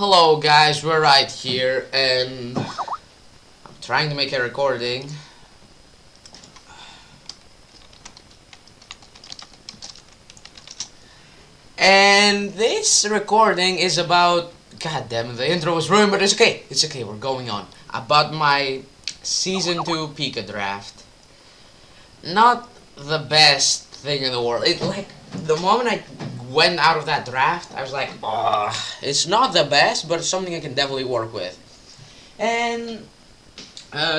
Hello guys, we're right here and I'm trying to make a recording. And this recording is about, god damn it, the intro was ruined, but it's okay. It's okay, we're going on. About my Season 2 PICA draft. Not the best thing in the world. The moment I went out of that draft, I was like, it's not the best, but it's something I can definitely work with. And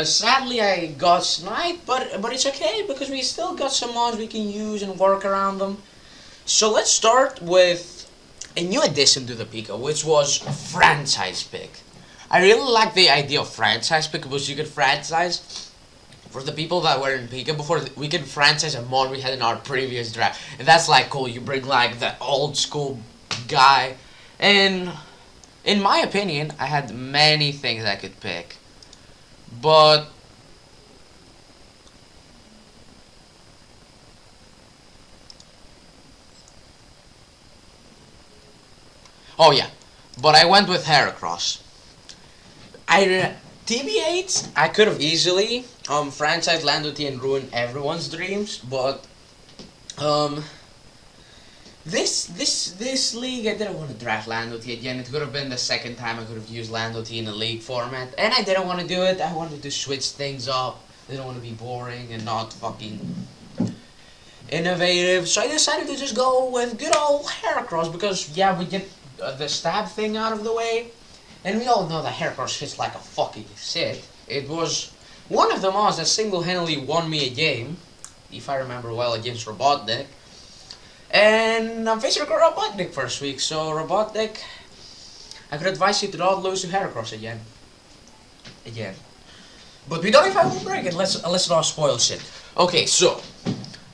sadly I got sniped, but it's okay because we still got some mods we can use and work around them. So let's start with a new addition to the PICA, which was franchise pick. I really like the idea of franchise pick because you could franchise. For the people that were in PICA before, we can franchise a mod we had in our previous draft. And that's like cool. You bring like the old school guy. And in my opinion, I had many things I could pick. But oh yeah. But I went with Heracross. TBH, I could have easily franchised Lando T and ruined everyone's dreams, but this league I didn't want to draft Lando T again. It could have been the second time I could have used Lando T in the league format, and I didn't want to do it. I wanted to switch things up. I didn't want to be boring and not fucking innovative, so I decided to just go with good old Heracross because yeah, we get the stab thing out of the way. And we all know that Heracross hits like a fucking shit. It was one of the mods that single-handedly won me a game, if I remember well, against Robotnik. And I'm facing Robotnik first week, so Robotnik, I could advise you to not lose to Heracross again. But we don't even have to break it, let's not spoil shit. Okay, so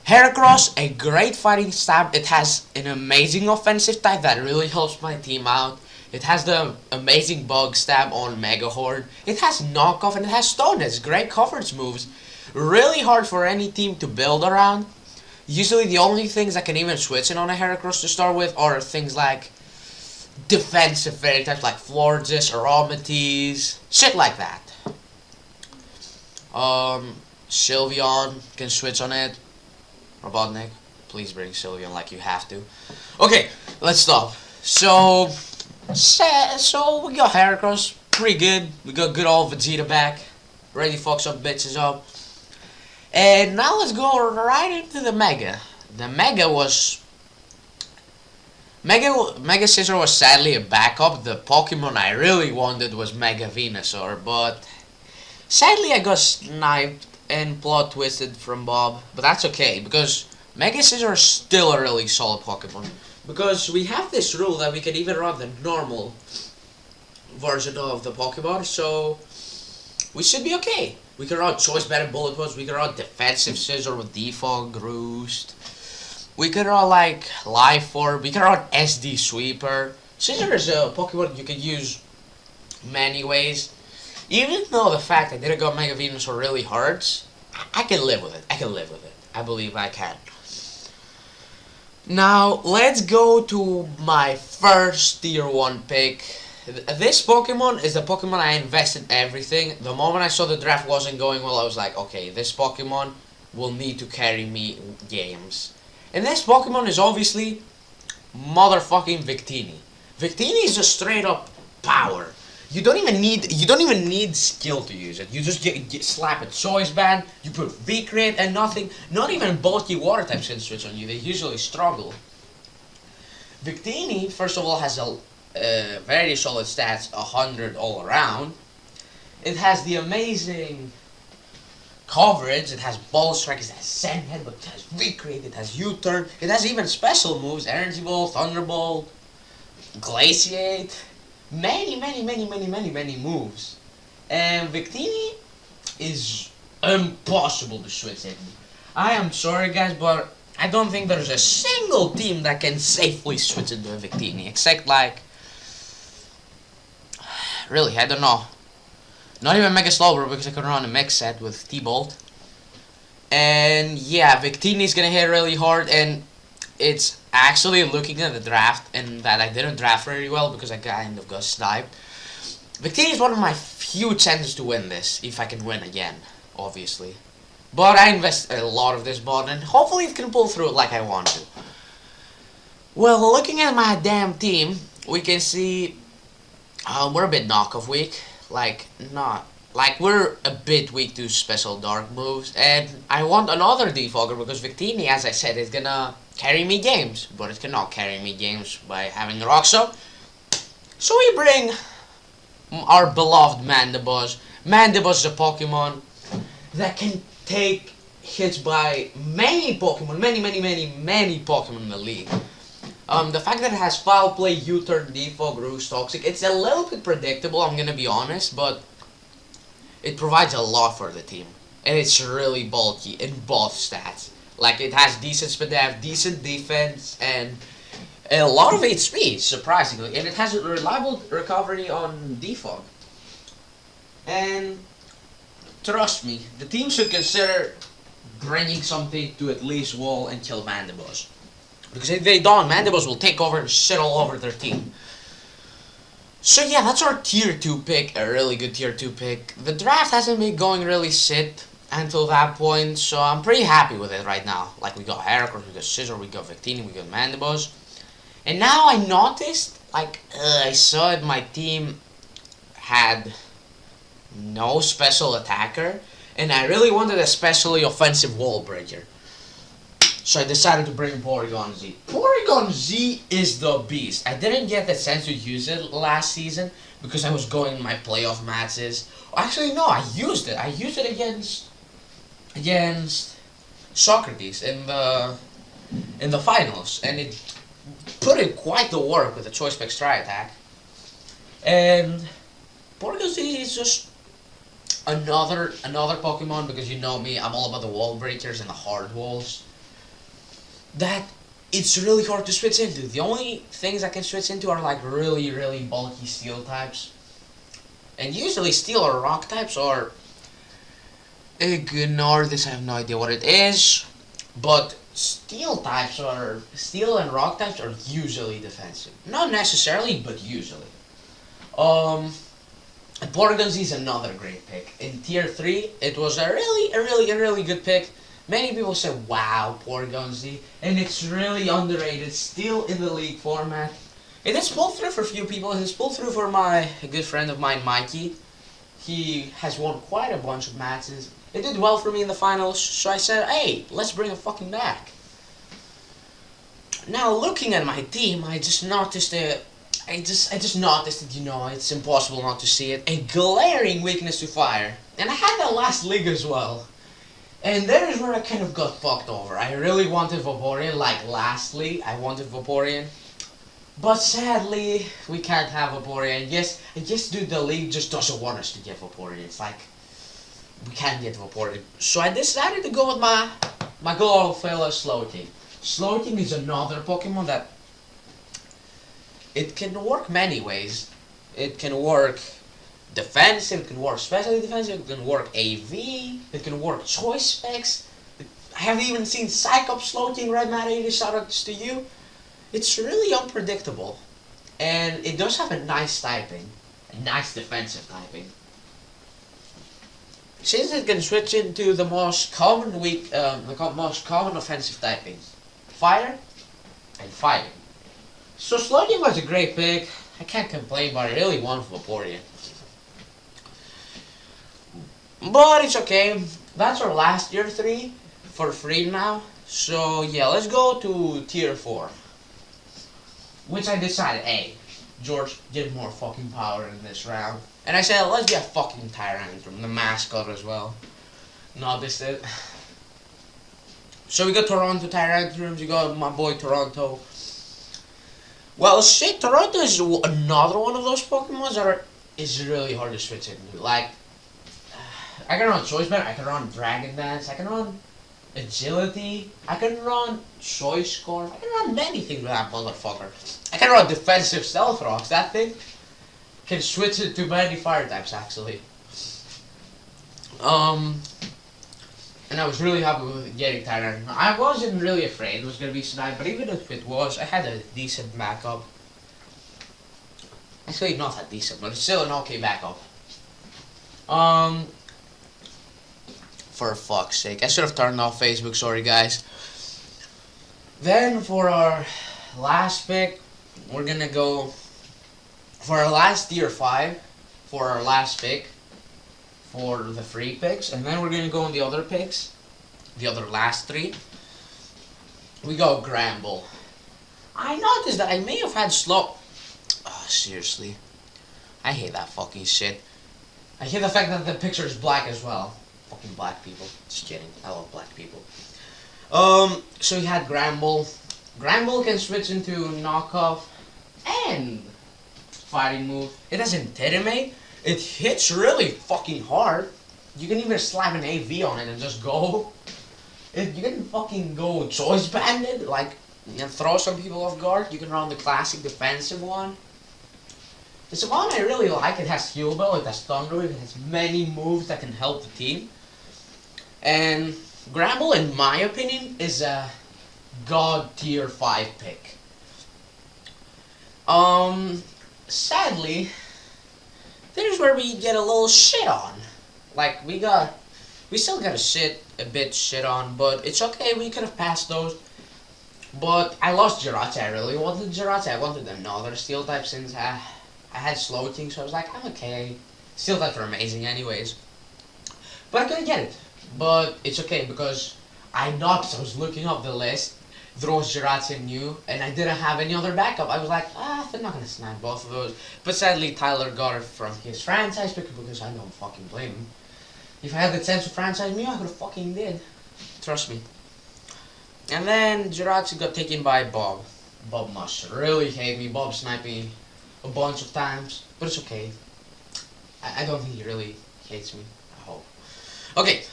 Heracross, a great fighting stab. It has an amazing offensive type that really helps my team out. It has the amazing bug stab on Mega Horde. It has knockoff and it has stone. It's great coverage moves. Really hard for any team to build around. Usually the only things I can even switch in on a Heracross to start with are things like defensive fairy types like Florges, Aromates, shit like that. Sylveon can switch on it. Robotnik, please bring Sylveon like you have to. Okay, let's stop. So we got Heracross, pretty good. We got good old Vegeta back, ready to fuck some bitches up. And now let's go right into the Mega. The Mega Scizor was sadly a backup. The Pokemon I really wanted was Mega Venusaur, but sadly I got sniped and plot twisted from Bob. But that's okay because Mega Scizor is still a really solid Pokemon. Because we have this rule that we can even run the normal version of the Pokemon, so we should be okay. We can run Choice Band Bullet Post, we can run Defensive Scizor with Defog, Roost. We can run like Life Orb, we can run SD Sweeper. Scizor is a Pokemon you can use many ways. Even though the fact I didn't go Mega Venusaur really hurts, I can live with it. I believe I can. Now, let's go to my first tier 1 pick. This Pokemon is the Pokemon I invested everything. The moment I saw the draft wasn't going well, I was like, okay, this Pokemon will need to carry me games. And this Pokemon is obviously motherfucking Victini. Victini is just straight up power. You don't even need skill to use it. You just slap a Choice Band, you put V-Crit and nothing. Not even bulky water types can switch on you. They usually struggle. Victini, first of all, has a very solid stats, 100 all around. It has the amazing coverage. It has Ball Strike, it has Sand Headbutt, it has V-Crit, it has U-Turn. It has even special moves, Energy Ball, Thunderbolt, Glaciate. Many moves. And Victini is impossible to switch in. I am sorry guys, but I don't think there's a single team that can safely switch into a Victini, except like, really, I don't know. Not even Mega Slowbro because I could run a mix set with T-Bolt. And yeah, Victini is gonna hit really hard and it's Actually, looking at the draft, and that I didn't draft very well because I kind of got sniped. Victini is one of my few chances to win this, if I can win again, obviously. But I invest a lot of this bot, and hopefully it can pull through like I want to. Well, looking at my damn team, we can see we're a bit knockoff weak. Like, not. Like, we're a bit weak to special dark moves, and I want another defogger because Victini, as I said, is gonna carry me games, but it cannot carry me games by having Roxo. So we bring our beloved Mandibuzz. Mandibuzz is a Pokemon that can take hits by many Pokemon, many Pokemon in the league. The fact that it has Foul Play, U-Turn, Defog, Roost, Toxic, it's a little bit predictable, I'm gonna be honest, but it provides a lot for the team. And it's really bulky in both stats. Like, it has decent speed, decent defense, and a lot of HP, surprisingly. And it has a reliable recovery on Defog. And trust me, the team should consider bringing something to at least wall and kill Mandibuzz. Because if they don't, Mandibuzz will take over and shit all over their team. So yeah, that's our tier 2 pick, a really good tier 2 pick. The draft hasn't been going really shit until that point, so I'm pretty happy with it right now. Like, we got Heracross, we got Scizor, we got Victini, we got Mandibuzz. And now I noticed, like, I saw it, my team had no special attacker, and I really wanted a specially offensive wall breaker. So I decided to bring Porygon Z. Porygon Z is the beast. I didn't get the chance to use it last season because I was going in my playoff matches. Actually, no, I used it. I used it against Socrates in the finals, and it put in quite the work with the Choice Spec Tri attack. And Porygon Z is just another Pokemon, because you know me, I'm all about the wall breakers and the hard walls, that it's really hard to switch into. The only things I can switch into are like really bulky steel types. And usually steel or rock types are... Ignore this, I have no idea what it is. But steel and rock types are usually defensive. Not necessarily, but usually. Porygon Z is another great pick. In tier 3, it was a really good pick. Many people say, wow, Porygon Z, and it's really underrated, still in the league format. It has pulled through for a few people. It has pulled through for a good friend of mine, Mikey. He has won quite a bunch of matches. It did well for me in the finals, so I said, hey, let's bring it fucking back. Now, looking at my team, I just noticed that, you know, it's impossible not to see it, a glaring weakness to fire. And I had that last league as well. And there is where I kind of got fucked over. I really wanted Vaporeon, like lastly, I wanted Vaporeon. But sadly, we can't have Vaporeon. Yes, I guess the league just doesn't want us to get Vaporeon. It's like, we can't get Vaporeon. So I decided to go with my good old fella Slowking. Slowking is another Pokemon that, it can work many ways. It can work defensive, it can work specially defensive, it can work AV, it can work choice specs. I have even seen Cyclops Slowking, Red Matter 80, shoutouts to you. It's really unpredictable. And it does have a nice typing, a nice defensive typing. Since it can switch into the most common most common offensive typings, Fire and Fighting. So Slowking was a great pick. I can't complain, but I really want Vaporeon. But it's okay. That's our last tier 3 for free now. So yeah, let's go to tier 4. Which I decided, hey, George, get more fucking power in this round. And I said, let's get fucking Tyrantrum, the mascot as well. Noticed it. So we got Toronto Tyrantrums, you got my boy Toronto. Well, shit, Toronto is another one of those Pokemons that is really hard to switch into. Like, I can run Choice Band, I can run Dragon Dance, I can run Agility, I can run Choice Score, I can run many things with that motherfucker. I can run Defensive Stealth Rocks, that thing can switch it to many fire types actually. And and I was really happy with getting Tyrant. I wasn't really afraid it was gonna be Snipe, but even if it was, I had a decent backup. Actually, not that decent, but it's still an okay backup. For fuck's sake, I should have turned off Facebook. Sorry, guys. Then for our last pick, we're gonna go for our last tier 5 for our last pick for the free picks, and then we're gonna go on the other picks, the other last 3. We go Gramble. I noticed that I may have had slow. Oh, seriously, I hate that fucking shit. I hate the fact that the picture is black as well. Fucking black people. Just kidding. I love black people. So you had Gramble. Gramble can switch into knockoff and fighting move. It has Intimidate. It hits really fucking hard. You can even slap an AV on it and just go. You can fucking go Choice Bandit, like, and throw some people off guard. You can run the classic defensive one. It's a one I really like. It has Heal Bell, it has Thunder, it has many moves that can help the team. And Gramble, in my opinion, is a god tier 5 pick. Sadly, there's where we get a little shit on. Like, we still got a bit shit on, but it's okay, we could have passed those. But I lost Jirachi. I really wanted Jirachi. I wanted another steel type since I had slow things, so I was like, I'm okay. Steel types are amazing anyways. But I couldn't get it. But it's okay because I was looking up the list. There was Jirachi and you, and I didn't have any other backup. I was like, they're not gonna snap both of those. But sadly, Tyler got it from his franchise pick because I don't fucking blame him. If I had the chance to franchise me, I could have fucking did. Trust me. And then Jirachi got taken by Bob. Bob must really hate me. Bob sniped me a bunch of times, but it's okay. I don't think he really hates me. I hope. Okay,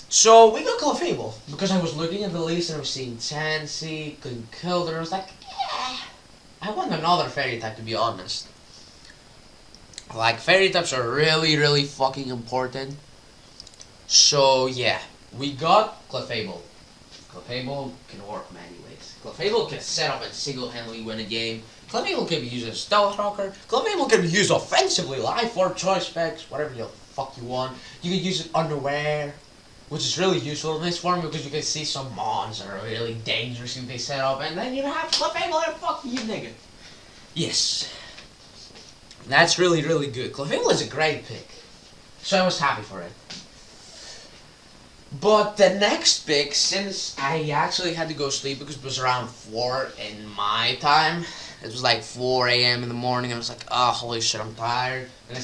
so we got Clefable because I was looking at the list and I was seeing Chansey, Conkeldurr. I was like, yeah, I want another fairy type, to be honest. Like, fairy types are really, really fucking important. So yeah, we got Clefable. Clefable can work many ways. Clefable can set up and single-handedly win a game. Clefable can be used as a stealth rocker. Clefable can be used offensively, life or choice specs, whatever the fuck you want. You can use it underwear, which is really useful in this form because you can see some mons that are really dangerous if they set up, and then you have Clefable and fuck you, nigga. Yes. That's really, really good. Clefable is a great pick. So I was happy for it. But the next pick, since I actually had to go sleep because it was around 4 in my time, it was like 4 a.m. in the morning, and I was like, oh, holy shit, I'm tired. And I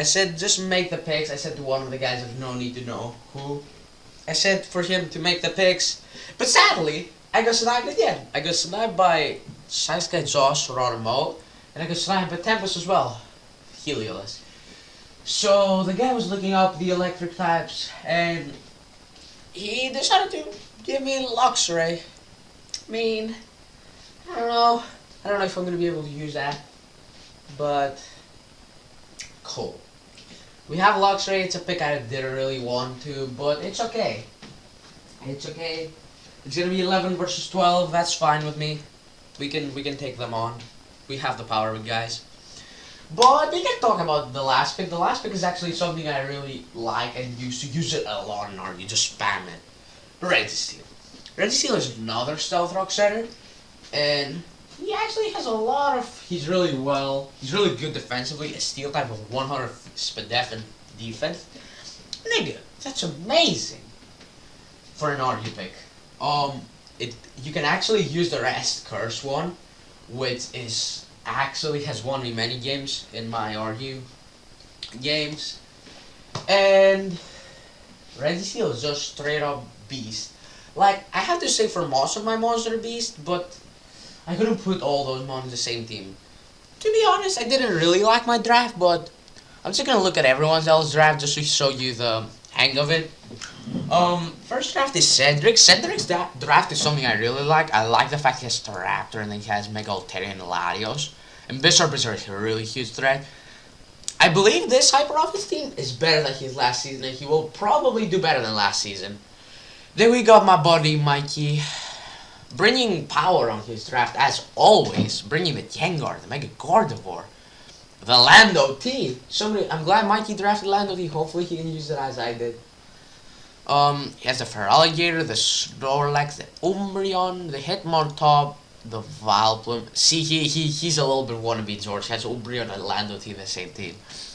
said, just make the picks. I said to one of the guys, there's no need to know who. I said for him to make the picks, but sadly, I got sniped again. I got sniped by Sasuke Josh Roromo, and I got sniped by Tempest as well. Helios. So the guy was looking up the electric types, and he decided to give me Luxray. I mean, I don't know if I'm gonna be able to use that, but cool. We have Luxray. It's a pick I didn't really want to, but it's okay. It's okay. It's gonna be 11 versus 12. That's fine with me. We can take them on. We have the power, guys. But we can talk about the last pick. The last pick is actually something I really like and used to use it a lot in RU. Just spam it. Registeel. Registeel is another stealth rock setter, and he actually has a lot of. He's really good defensively. A steel type of 100 spadef and defense. Nigga, that's amazing for an RU pick. You can actually use the rest curse one, which is. Actually has won me many games in my RU games, and Registeel is just straight up beast. Like, I have to say for most of my monster beast, but I couldn't put all those mon in the same team. To be honest, I didn't really like my draft, but I'm just gonna look at everyone else's draft just to show you the hang of it. First draft is Cedric. Cedric's draft is something I really like. I like the fact he has Staraptor and then he has Mega Altaria and Latios. And Bisharp is a really huge threat. I believe this Hyper Office team is better than his last season, and he will probably do better than last season. Then we got my buddy Mikey, bringing power on his draft as always, bringing the Gengar, the Mega Gardevoir, the Lando T. I'm glad Mikey drafted Lando T. Hopefully he can use it as I did. He has the Feraligatr, the Snorlax, the Umbreon, the Hitmontop, the Vileplume. See, he's a little bit wannabe George. He has Umbreon and Lando T in the same team.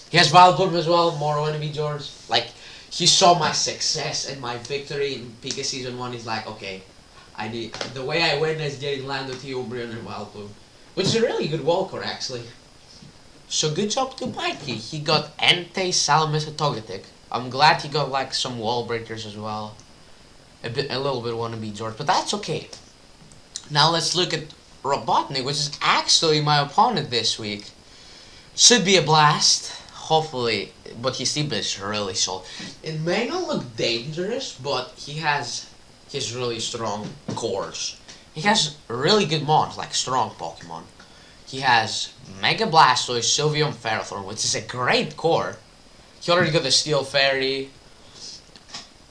He has Vileplume as well, more wannabe George. Like, he saw my success and my victory in PICA Season 1. He's like, okay, the way I win is getting Lando T, Umbreon, and Vileplume. Which is a really good wallcore, actually. So good job to Mikey. He got Entei, Salamis, and Togetic. I'm glad he got like some wall breakers as well. A little bit wannabe George, but that's okay. Now let's look at Robotnik, which is actually my opponent this week. Should be a blast, hopefully, but his team is really solid. It may not look dangerous, but he has his really strong cores. He has really good mons, like strong Pokemon. He has Mega Blastoise, Sylveon, Ferrothorn, which is a great core. He already got the Steel Fairy.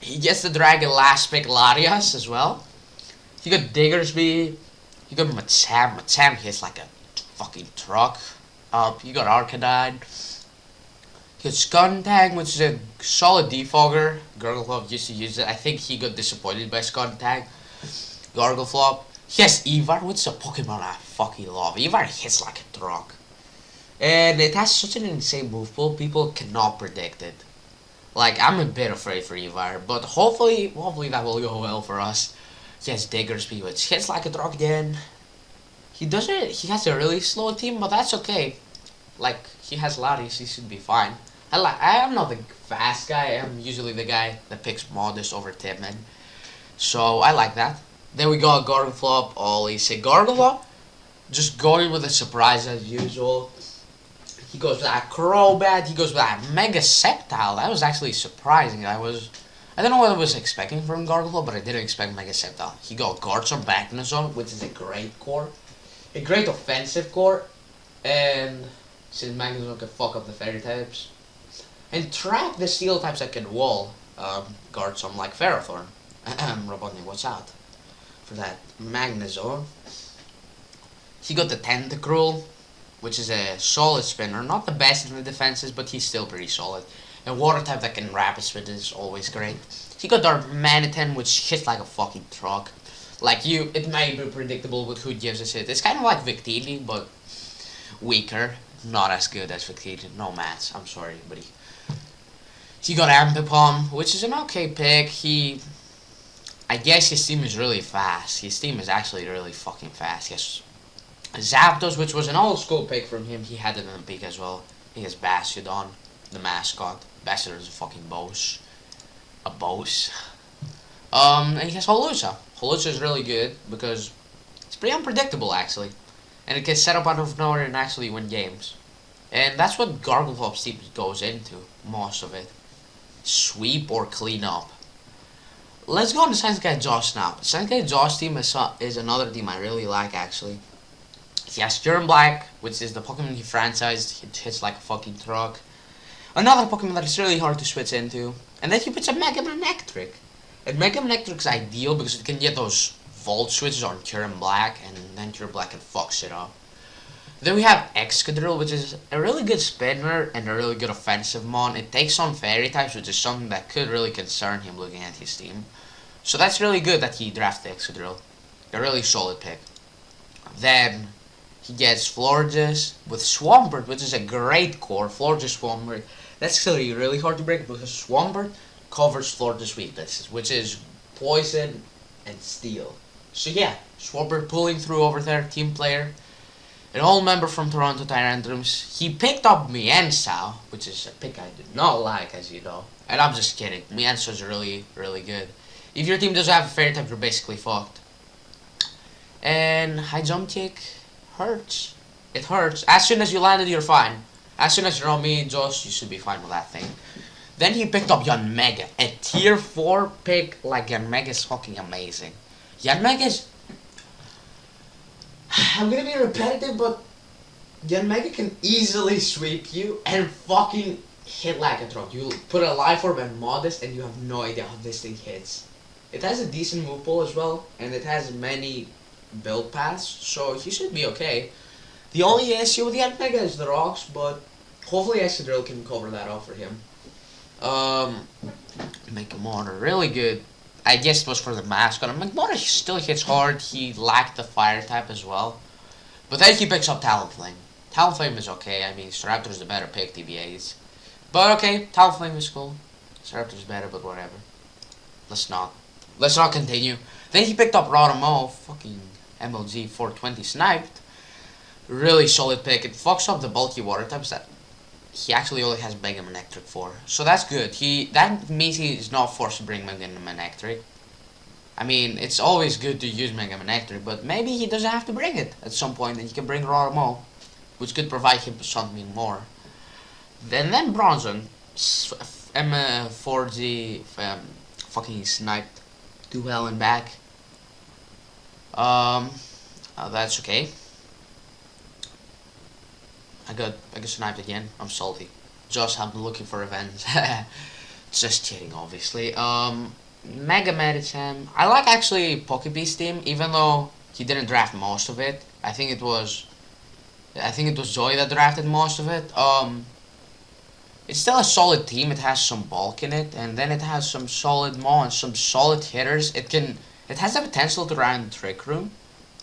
He gets the Dragon last pick Larias as well. He got Diggersby. He got Machamp. Machamp hits like a fucking truck. You got Arcanine. He got Skuntank, which is a solid defogger. Gargleflop used to use it. I think he got disappointed by Skuntank. Gargleflop. He has Evar, which is a Pokemon I fucking love. Evar hits like a truck. And it has such an insane move pool, people cannot predict it. Like, I'm a bit afraid for Evar, but hopefully that will go well for us. He has Diggersby, which hits like a truck again. He has a really slow team, but that's okay. Like, he has Larius, he should be fine. I am not the fast guy, I'm usually the guy that picks Modest over Timid. So, I like that. Then we got Gargleflop, Olise. Gargleflop, just going with a surprise as usual. He goes with that Crobat, he goes with that Mega Sceptile. That was actually surprising. I don't know what I was expecting from Gargleflop, but I didn't expect Mega Sceptile. He got Garchomp Magnezone, which is a great core. A great offensive core. And since Magnezone can fuck up the fairy types. And trap the steel types that can wall Garchomp like Ferrothorn. Robotnik, watch out for that Magnezone. He got the Tentacruel, which is a solid spinner. Not the best in the defenses, but he's still pretty solid. A water type that can rapid spin is always great. He got Darmanitan, which hits like a fucking truck. Like it may be predictable with who gives us it. It's kind of like Victini, but weaker. Not as good as Victini. No match. I'm sorry, buddy. He got Ambipom, which is an okay pick. I guess his team is really fast. His team is actually really fucking fast. Yes. Zapdos, which was an old school pick from him, he had it in the pick as well. He has Bastiodon, the mascot. Bastiodon is a fucking boss. A boss. And he has Holucha. Holucha is really good because it's pretty unpredictable actually. And it can set up out of nowhere and actually win games. And that's what Gargleflop's team goes into, most of it. Sweep or clean up. Let's go on to Science Guy Josh now. Science Guy Josh team is another team I really like actually. He has Germ Black, which is the Pokemon he franchised. It hits like a fucking truck. Another Pokemon that is really hard to switch into. And then he puts a Mega Manectric. And Mega Manectric is ideal because it can get those Volt switches on Germ Black, and then Germ Black can fuck shit up. Then we have Excadrill, which is a really good spinner and a really good offensive mon. It takes on fairy types, which is something that could really concern him looking at his team. So that's really good that he drafted Excadrill. A really solid pick. Then he gets Florges with Swampert, which is a great core. Florges Swampert. That's actually really hard to break because Swampert covers Florges weaknesses, which is Poison and Steel. So yeah, Swampert pulling through over there, team player. An old member from Toronto Tyrantrums. He picked up Mienshao, which is a pick I do not like, as you know. And I'm just kidding. Mienshao is really, really good. If your team doesn't have a fairy type, you're basically fucked. And high jump kick hurts. It hurts. As soon as you land it, you're fine. As soon as you're on me, Josh, you should be fine with that thing. Then he picked up Yanmega. A tier 4 pick like Yanmega is fucking amazing. Yanmega is... I'm gonna be repetitive, but Gen Mega can easily sweep you and fucking hit like a truck. You put a life orb and modest and you have no idea how this thing hits. It has a decent move pool as well, and it has many build paths, so he should be okay. The only issue with the Gen Mega is the rocks, but hopefully Excadrill can cover that up for him. Make him order really good. I guess it was for the mascot. McMortar still hits hard. He lacked the fire type as well. But then he picks up Talonflame. Talonflame is okay. I mean, Staraptor is the better pick, TBAs. But okay, Talonflame is cool. Staraptor is better, but whatever. Let's not continue. Then he picked up Rotamo. Fucking MLG 420 sniped. Really solid pick. It fucks up the bulky water types that he actually only has Mega Manectric for. So that's good. That means he is not forced to bring Mega Manectric. I mean, it's always good to use Mega Manectric, but maybe he doesn't have to bring it at some point, and he can bring Rotamo, which could provide him something more. Then Bronzong, M4G, fucking sniped 2 well and back. That's okay. I got sniped again. I'm salty. Just I'm looking for revenge. Just kidding, obviously. Mega Medicham. I like actually Pokebeast team, even though he didn't draft most of it. I think it was Joy that drafted most of it. It's still a solid team. It has some bulk in it, and then it has some solid Maw and some solid hitters. It has the potential to run Trick Room,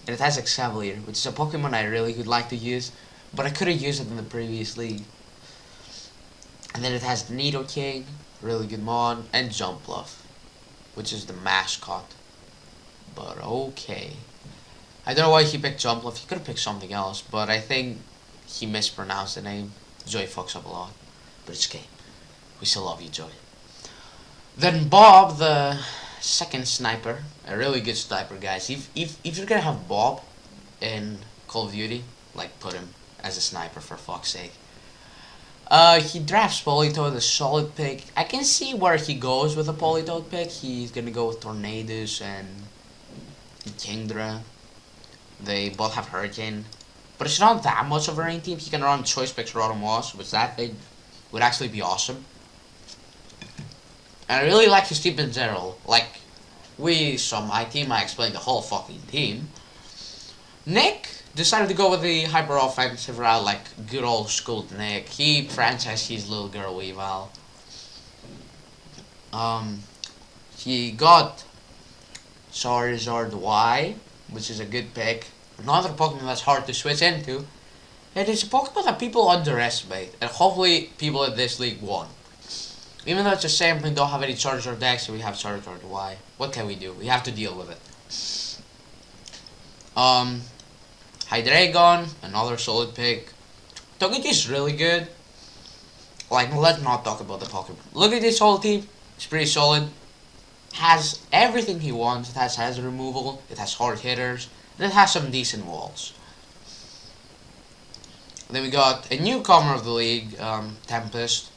and it has Excavalier, which is a Pokemon I really would like to use, but I couldn't use it in the previous league. And then it has Nidoking, really good Mon, and Jumpluff, which is the mascot. But okay. I don't know why he picked Jumpluff. He could have picked something else, but I think he mispronounced the name. Joy fucks up a lot, but it's okay. We still love you, Joy. Then Bob, the second sniper, a really good sniper, guys. If you're gonna have Bob in Call of Duty, like, put him as a sniper, for fuck's sake. He drafts Politoed, a solid pick. I can see where he goes with a Politoed pick. He's gonna go with Tornadus and Kingdra. They both have Hurricane. But it's not that much of a rain team. He can run Choice Picks Rotomoss, which that thing would actually be awesome. And I really like his team in general. Like, my team, I explained the whole fucking team. Nick decided to go with the hyper offensive route, like good old school Nick. He franchised his little girl Weavile. He got Charizard Y, which is a good pick. Another Pokemon that's hard to switch into. It is a Pokemon that people underestimate, and hopefully people in this league won. Even though it's the same, we don't have any Charizard decks, so we have Charizard Y. What can we do? We have to deal with it. Hydreigon, another solid pick. Togeki's is really good. Like, let's not talk about the Pokemon. Look at this whole team. It's pretty solid. Has everything he wants. It has hazard removal. It has hard hitters. And it has some decent walls. Then we got a newcomer of the league, Tempest.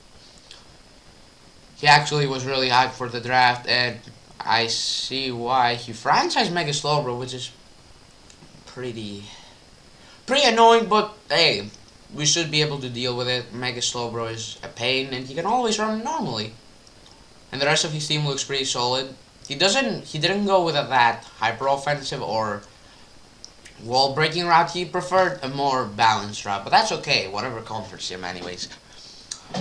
He actually was really hyped for the draft, and I see why. He franchised Mega Slowbro, which is pretty annoying, but hey, we should be able to deal with it. Mega Slowbro is a pain, and he can always run normally. And the rest of his team looks pretty solid. He didn't go with that hyper offensive or wall breaking route. He preferred a more balanced route, but that's okay. Whatever comforts him, anyways.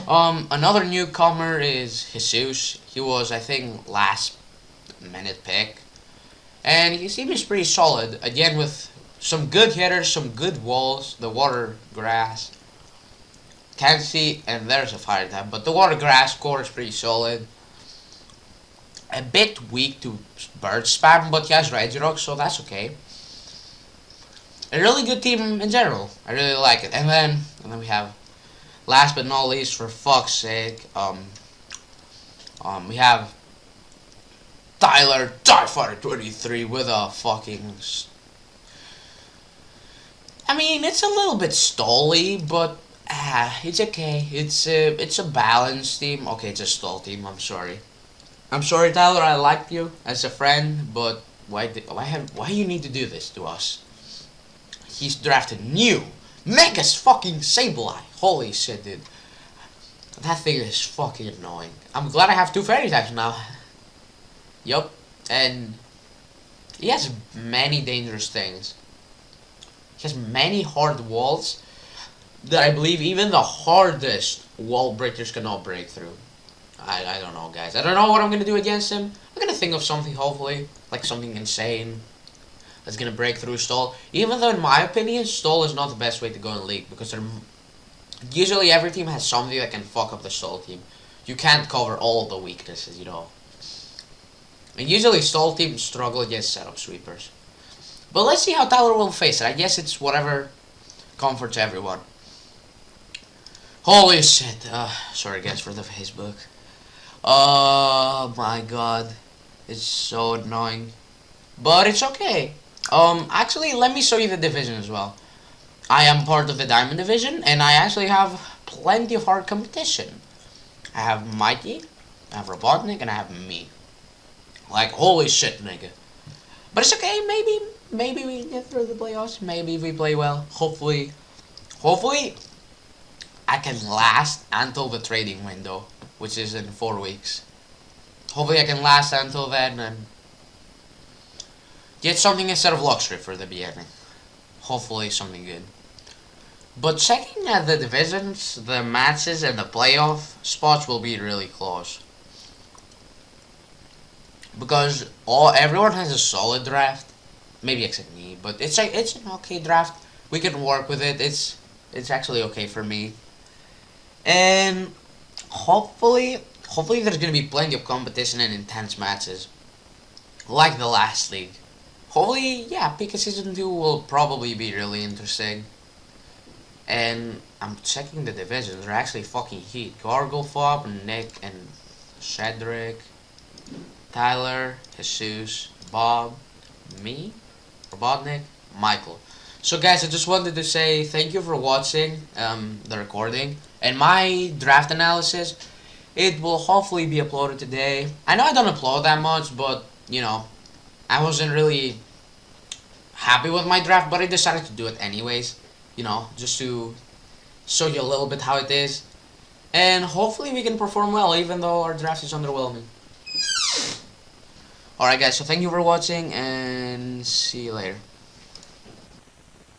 Another newcomer is Jesus. He was, I think, last minute pick, and his team is pretty solid. Again, with some good hitters, some good walls. The water grass. Can't see, and there's a fire type, but the water grass core is pretty solid. A bit weak to bird spam, but he has Regirock, so that's okay. A really good team in general. I really like it. And then we have, last but not least, for fuck's sake, we have Tyler Starfighter 23 with a fucking. I mean, it's a little bit stally, but it's okay. It's a balanced team. Okay, it's a stall team. I'm sorry. I'm sorry, Tyler. I like you as a friend, but why you need to do this to us? He's drafted new Mega's fucking Sableye. Holy shit, dude. That thing is fucking annoying. I'm glad I have 2 fairy types now. Yup. And he has many dangerous things. He has many hard walls that I believe even the hardest wall breakers cannot break through. I don't know, guys. I don't know what I'm gonna do against him. I'm gonna think of something, hopefully. Like something insane that's gonna break through stall. Even though, in my opinion, stall is not the best way to go in League. Because usually every team has something that can fuck up the stall team. You can't cover all the weaknesses, you know. And usually stall teams struggle against setup sweepers. But let's see how Tyler will face it. I guess it's whatever comforts everyone. Holy shit. Sorry guys for the Facebook. Oh my god. It's so annoying. But it's okay. Actually, let me show you the division as well. I am part of the Diamond Division, and I actually have plenty of hard competition. I have Mikey, I have Robotnik, and I have me. Like, holy shit, nigga. But it's okay, maybe we get through the playoffs. Maybe we play well. Hopefully, I can last until the trading window, which is in 4 weeks. Hopefully I can last until then and get something instead of luxury for the beginning. Hopefully something good. But checking at the divisions, the matches, and the playoff spots will be really close. Because everyone has a solid draft. Maybe except me, but it's an okay draft. We can work with it. It's actually okay for me. And hopefully there's gonna be plenty of competition and intense matches, like the last league. Hopefully, yeah, PICA Season 2 will probably be really interesting. And I'm checking the divisions. They're actually fucking heat. Garglefop, Nick, and Cedric, Tyler, Jesus, Bob, me, Robotnik, Michael. So guys, I just wanted to say thank you for watching the recording. And my draft analysis, it will hopefully be uploaded today. I know I don't upload that much, but, you know, I wasn't really happy with my draft, but I decided to do it anyways. You know, just to show you a little bit how it is. And hopefully we can perform well, even though our draft is underwhelming. Alright guys, so thank you for watching, and see you later.